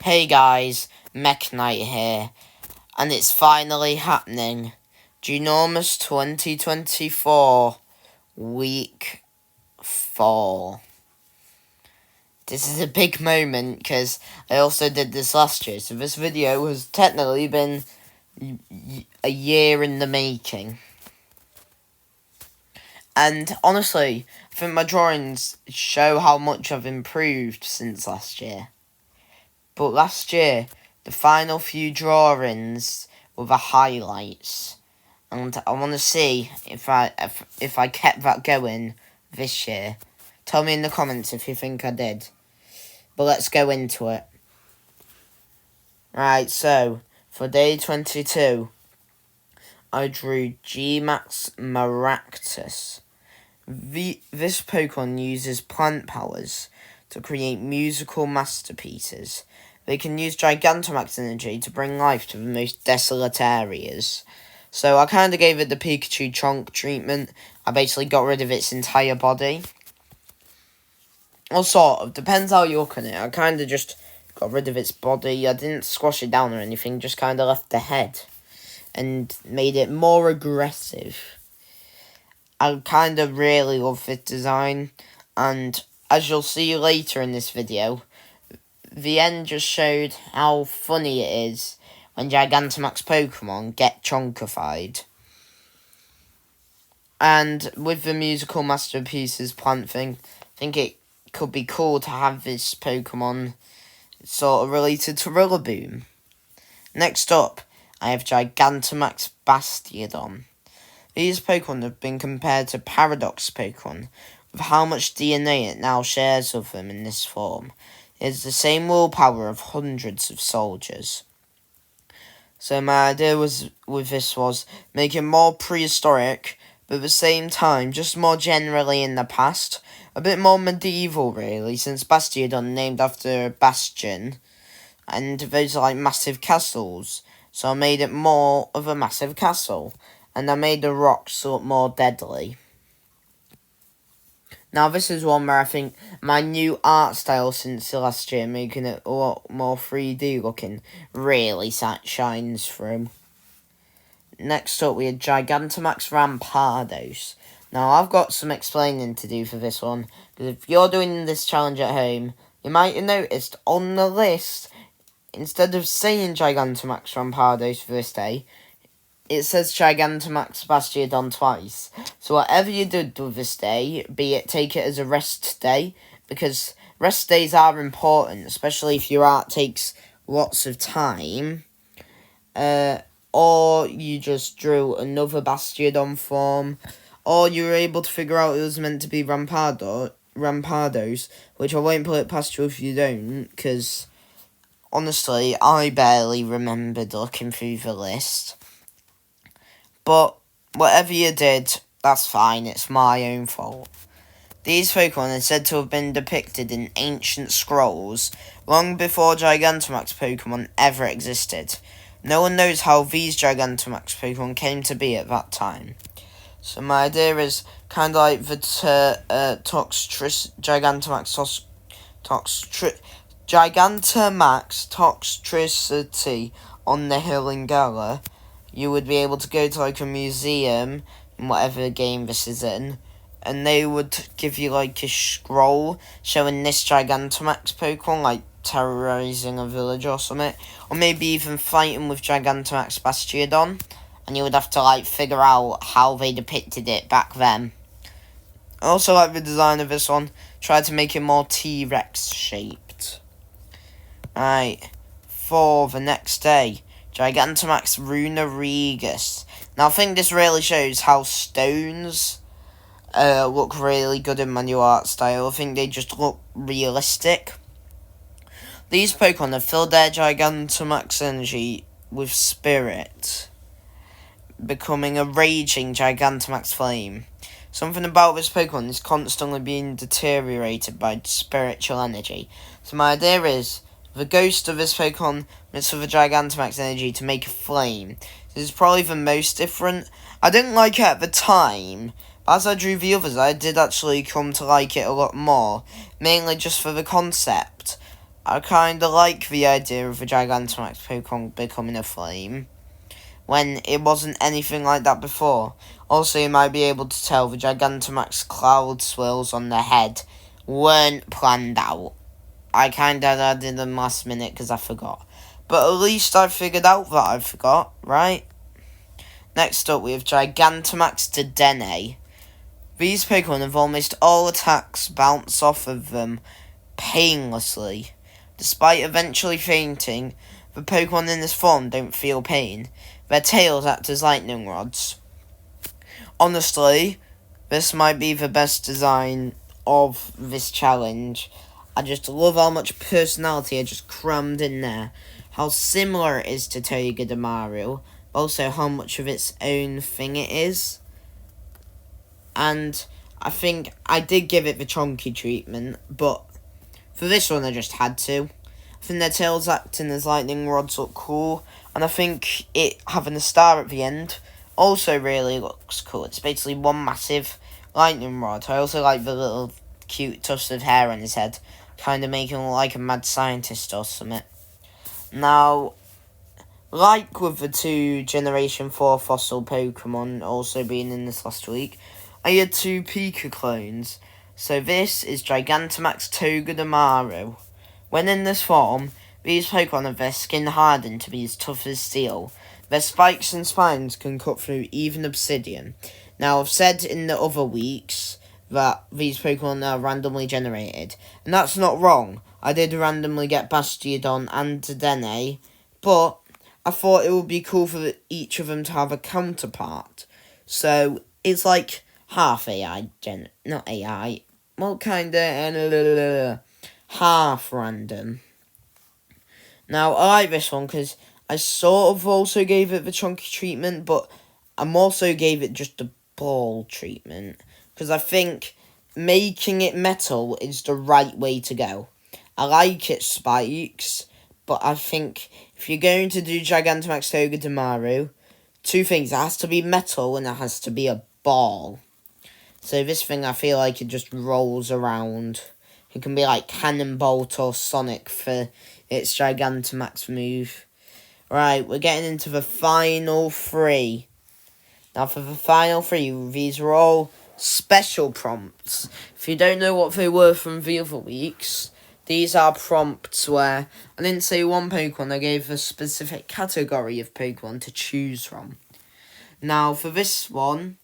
Hey guys, Mech Knight here, and it's finally happening. Junormous 2024, Week 4. This is a big moment, because I also did this last year, so this video has technically been a year in the making. And honestly, I think my drawings show how much I've improved since last year. But last year, the final few drawings were the highlights, and I want to see if I kept that going this year. Tell me in the comments if you think I did. But let's go into it. Right, so for day 22, I drew G-Max Maractus. This Pokemon uses plant powers to create musical masterpieces. They can use Gigantamax energy to bring life to the most desolate areas. So I kind of gave it the Pikachu chunk treatment. I basically got rid of its entire body. Well, sort of. Depends how you look at it. I kind of just got rid of its body. I didn't squash it down or anything. Just kind of left the head. And made it more aggressive. I kind of really love this design. And as you'll see later in this video, the end just showed how funny it is when Gigantamax Pokemon get chunkified. And with the musical masterpieces plant thing, I think it could be cool to have this Pokemon sort of related to Rillaboom. Next up, I have Gigantamax Bastiodon. These Pokemon have been compared to Paradox Pokemon, with how much DNA it now shares with them in this form. It has the same willpower of hundreds of soldiers. So my idea with this was make it more prehistoric, but at the same time, just more generally in the past. A bit more medieval, really, since Bastiodon named after a bastion, and those are like massive castles. So I made it more of a massive castle, and I made the rocks look more deadly. Now this is one where I think my new art style since last year, making it a lot more 3D looking, really shines through. Next up we had Gigantamax Rampardos. Now I've got some explaining to do for this one, because if you're doing this challenge at home, you might have noticed on the list, instead of saying Gigantamax Rampardos for this day, it says Gigantamax Bastiodon twice. So whatever you did with this day, be it take it as a rest day, because rest days are important, especially if your art takes lots of time. Or you just drew another Bastiodon form, or you were able to figure out it was meant to be Rampardos, which I won't put it past you if you don't, because honestly, I barely remembered looking through the list. But whatever you did, that's fine, it's my own fault. These Pokemon are said to have been depicted in ancient scrolls, long before Gigantamax Pokemon ever existed. No one knows how these Gigantamax Pokemon came to be at that time. So my idea is kind of like the Gigantamax Toxtricity on the hill in Galar. You would be able to go to like a museum in whatever game this is in, and they would give you like a scroll showing this Gigantamax Pokemon like terrorizing a village or something, or maybe even fighting with Gigantamax Bastiodon, and you would have to like figure out how they depicted it back then. I also like the design of this one, tried to make it more T-Rex shaped. Right, for the next day, Gigantamax Runerigus. Now I think this really shows how stones look really good in my new art style. I think they just look realistic. These Pokemon have filled their Gigantamax energy with spirit, becoming a raging Gigantamax flame. Something about this Pokemon is constantly being deteriorated by spiritual energy. So my idea is, the ghost of this Pokemon mixed with the Gigantamax energy to make a flame. This is probably the most different. I didn't like it at the time, but as I drew the others, I did actually come to like it a lot more. Mainly just for the concept. I kinda like the idea of a Gigantamax Pokemon becoming a flame, when it wasn't anything like that before. Also, you might be able to tell the Gigantamax cloud swirls on the head weren't planned out. I kinda added them last minute because I forgot. But at least I figured out that I forgot, right? Next up, we have Gigantamax Dedenne. These Pokemon have almost all attacks bounce off of them painlessly. Despite eventually fainting, the Pokemon in this form don't feel pain. Their tails act as lightning rods. Honestly, this might be the best design of this challenge. I just love how much personality I just crammed in there. How similar it is to Togedemaru, but also how much of its own thing it is. And I think I did give it the chonky treatment, but for this one I just had to. I think their tails acting as lightning rods look cool, and I think it having a star at the end also really looks cool. It's basically one massive lightning rod. I also like the little cute tufts of hair on his head, kind of making him look like a mad scientist or something. Now, like with the 2 Generation 4 fossil Pokemon also being in this last week, I had 2 Pika clones. So this is Gigantamax Togedemaru. When in this form, these Pokemon have their skin hardened to be as tough as steel. Their spikes and spines can cut through even obsidian. Now, I've said in the other weeks that these Pokemon are randomly generated, and that's not wrong. I did randomly get Bastiodon and Dedenne, but I thought it would be cool for each of them to have a counterpart. So, it's like half AI, not AI, well, kinda, half random. Now, I like this one because I sort of also gave it the chunky treatment, but I'm also gave it just the ball treatment. Because I think making it metal is the right way to go. I like its spikes, but I think if you're going to do Gigantamax Togedemaru, 2 things. It has to be metal and it has to be a ball. So this thing, I feel like it just rolls around. It can be like Cannonbolt or Sonic for its Gigantamax move. Right, we're getting into the final 3. Now for the final 3, these are all special prompts. If you don't know what they were from the other weeks, these are prompts where I didn't say one Pokemon, I gave a specific category of Pokemon to choose from. Now for this one,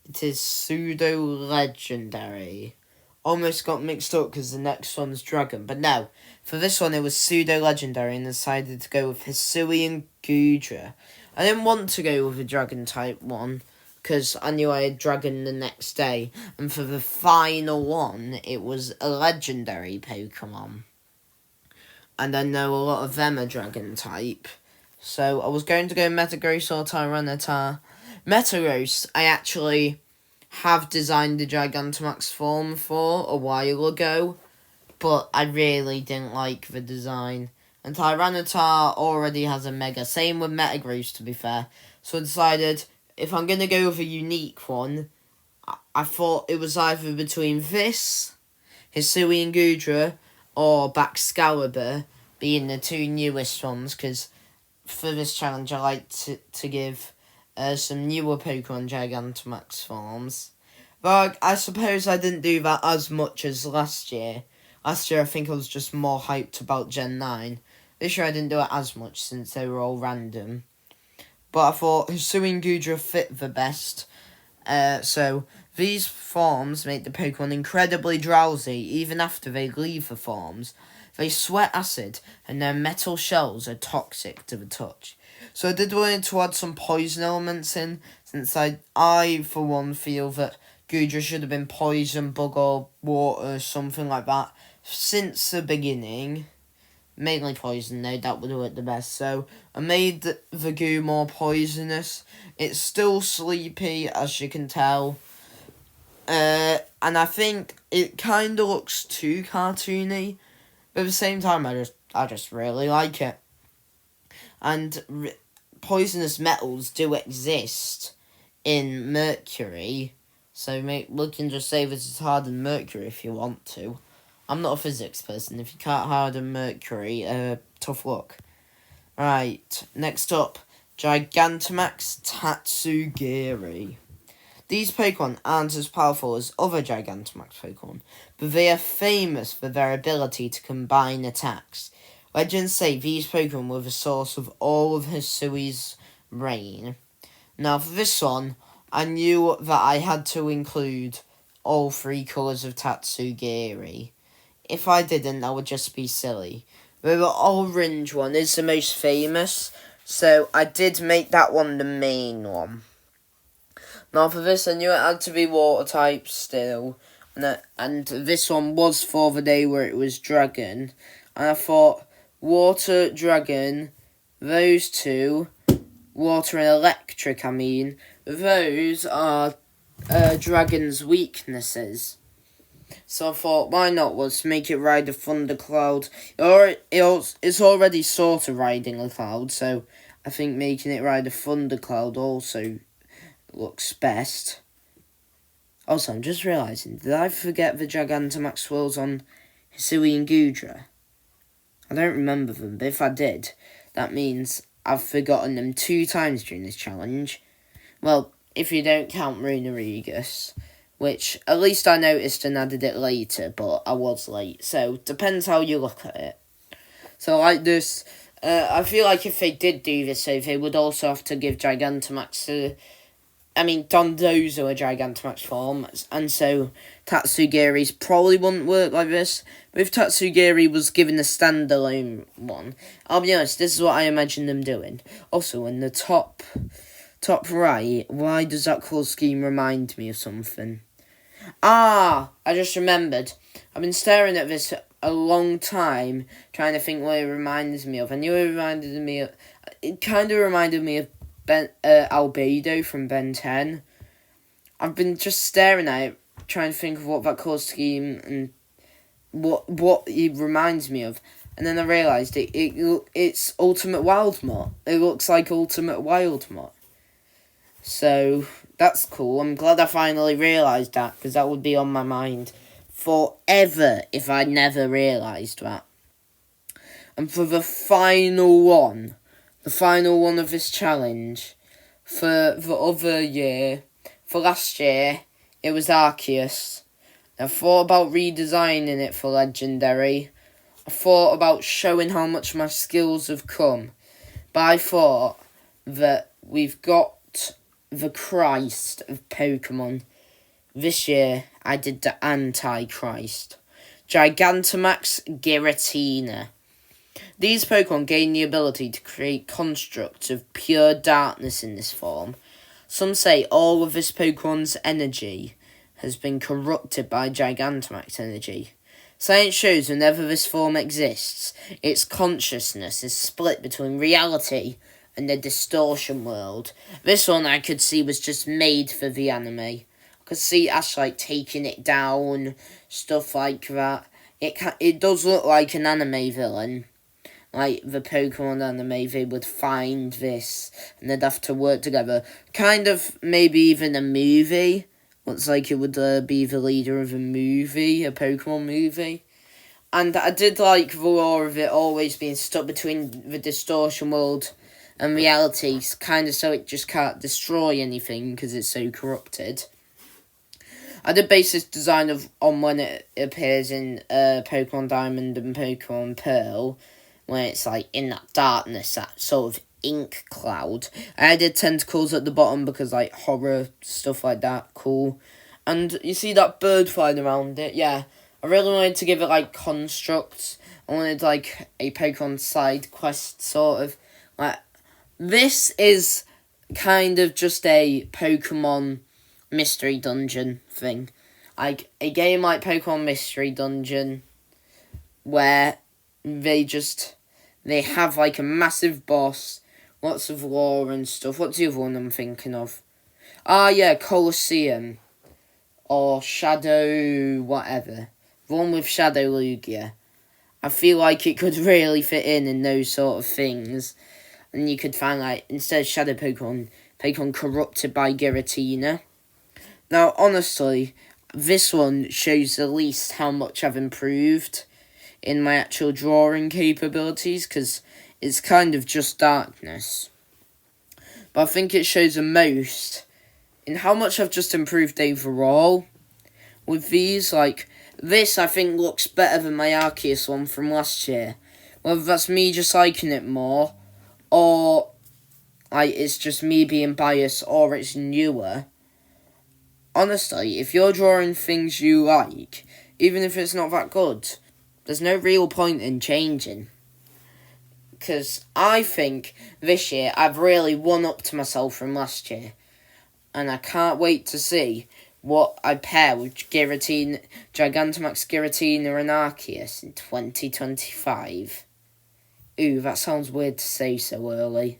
it is pseudo-legendary. Almost got mixed up because the next one's dragon. But no, for this one it was pseudo-legendary and decided to go with Hisuian Gudra. I didn't want to go with a dragon type one because I knew I had dragon the next day. And for the final one, it was a legendary Pokemon. And I know a lot of them are dragon type. So I was going to go Metagross or Tyranitar. Metagross, I actually have designed the Gigantamax form for a while ago, but I really didn't like the design. And Tyranitar already has a Mega, same with Metagross to be fair. So I decided, if I'm going to go with a unique one, I thought it was either between this, Hisuian Gudra, or Baxcalibur, being the 2 newest ones, because for this challenge I like to give some newer Pokemon Gigantamax forms. But I suppose I didn't do that as much as last year. Last year I think I was just more hyped about Gen 9. This year I didn't do it as much since they were all random. But I thought Hisuian Gudra fit the best. So these forms make the Pokemon incredibly drowsy even after they leave the forms. They sweat acid and their metal shells are toxic to the touch. So I did want to add some poison elements in, since I for one feel that Gudra should have been poison, bug or water, something like that, since the beginning. Mainly poison though, that would work the best. So I made the goo more poisonous. It's still sleepy, as you can tell. And I think it kind of looks too cartoony. But at the same time, I just really like it. And poisonous metals do exist in mercury. So we can just say this is hardened mercury if you want to. I'm not a physics person. If you can't harden mercury, tough luck. Right, next up, Gigantamax Tatsugiri. These Pokemon aren't as powerful as other Gigantamax Pokemon, but they are famous for their ability to combine attacks. Legends say these Pokemon were the source of all of Hisui's reign. Now for this one, I knew that I had to include all three colours of Tatsugiri. If I didn't, that would just be silly. The orange one is the most famous, so I did make that one the main one. Now for this, I knew it had to be water type still, and this one was for the day where it was dragon, and I thought water, dragon, those two, water and electric, those are dragon's weaknesses. So I thought, why not? Let's make it ride a thundercloud. It's already sort of riding a cloud, so I think making it ride a thundercloud also looks best. Also, I'm just realising, did I forget the Gigantamax swirls on Hisui and Gudra? I don't remember them, but if I did, that means I've forgotten them 2 times during this challenge. Well, if you don't count Runerigus, which at least I noticed and added it later, but I was late, so depends how you look at it. So like this, I feel like if they did do this, so they would also have to give Gigantamax Dondozo a Gigantamax form, and so Tatsugiri's probably wouldn't work like this. But if Tatsugiri was given a standalone one, I'll be honest, this is what I imagine them doing. Also, in the top right, why does that colour scheme remind me of something? I just remembered. I've been staring at this a long time, trying to think what it reminds me of. I knew it kind of reminded me of Albedo from Ben 10. I've been just staring at it, trying to think of what that colour scheme and what it reminds me of. And then I realised it's Ultimate Wildmot. It looks like Ultimate Wildmot. So, that's cool. I'm glad I finally realised that, because that would be on my mind forever if I never realised that. And for the final one of this challenge, for last year, it was Arceus. I thought about redesigning it for Legendary. I thought about showing how much my skills have come. But I thought that we've got the Christ of Pokemon. This year, I did the Antichrist. Gigantamax Giratina. These Pokemon gain the ability to create constructs of pure darkness in this form. Some say all of this Pokemon's energy has been corrupted by Gigantamax energy. Science shows whenever this form exists, its consciousness is split between reality and the distortion world. This one I could see was just made for the anime. I could see Ash taking it down, stuff like that. It does look like an anime villain. Like the Pokemon anime, they would find this and they'd have to work together. Kind of maybe even a movie. Looks like it would be the leader of a Pokemon movie. And I did like the lore of it always being stuck between the distortion world and reality, kind of so it just can't destroy anything because it's so corrupted. I did base this design on when it appears in Pokemon Diamond and Pokemon Pearl, when it's in that darkness, that sort of ink cloud. I added tentacles at the bottom because horror, stuff like that, cool. And you see that bird flying around it, yeah. I really wanted to give it constructs. I wanted a Pokemon side quest sort of. This is kind of just a Pokemon mystery dungeon thing. A game like Pokemon Mystery Dungeon where they have a massive boss, lots of lore and stuff. What's the other one I'm thinking of? Colosseum. Or Shadow whatever. The one with Shadow Lugia. I feel like it could really fit in those sort of things. And you could find, instead of Shadow Pokemon corrupted by Giratina. Now, honestly, this one shows the least how much I've improved in my actual drawing capabilities, because it's kind of just darkness. But I think it shows the most in how much I've just improved overall with these. Like, this I think looks better than my Arceus one from last year. Whether that's me just liking it more, or like it's just me being biased, or it's newer. Honestly, if you're drawing things you like, even if it's not that good, there's no real point in changing. Because I think this year I've really won up to myself from last year. And I can't wait to see what I pair with Giratina, Gigantamax Giratina and Arceus in 2025. Ooh, that sounds weird to say so early.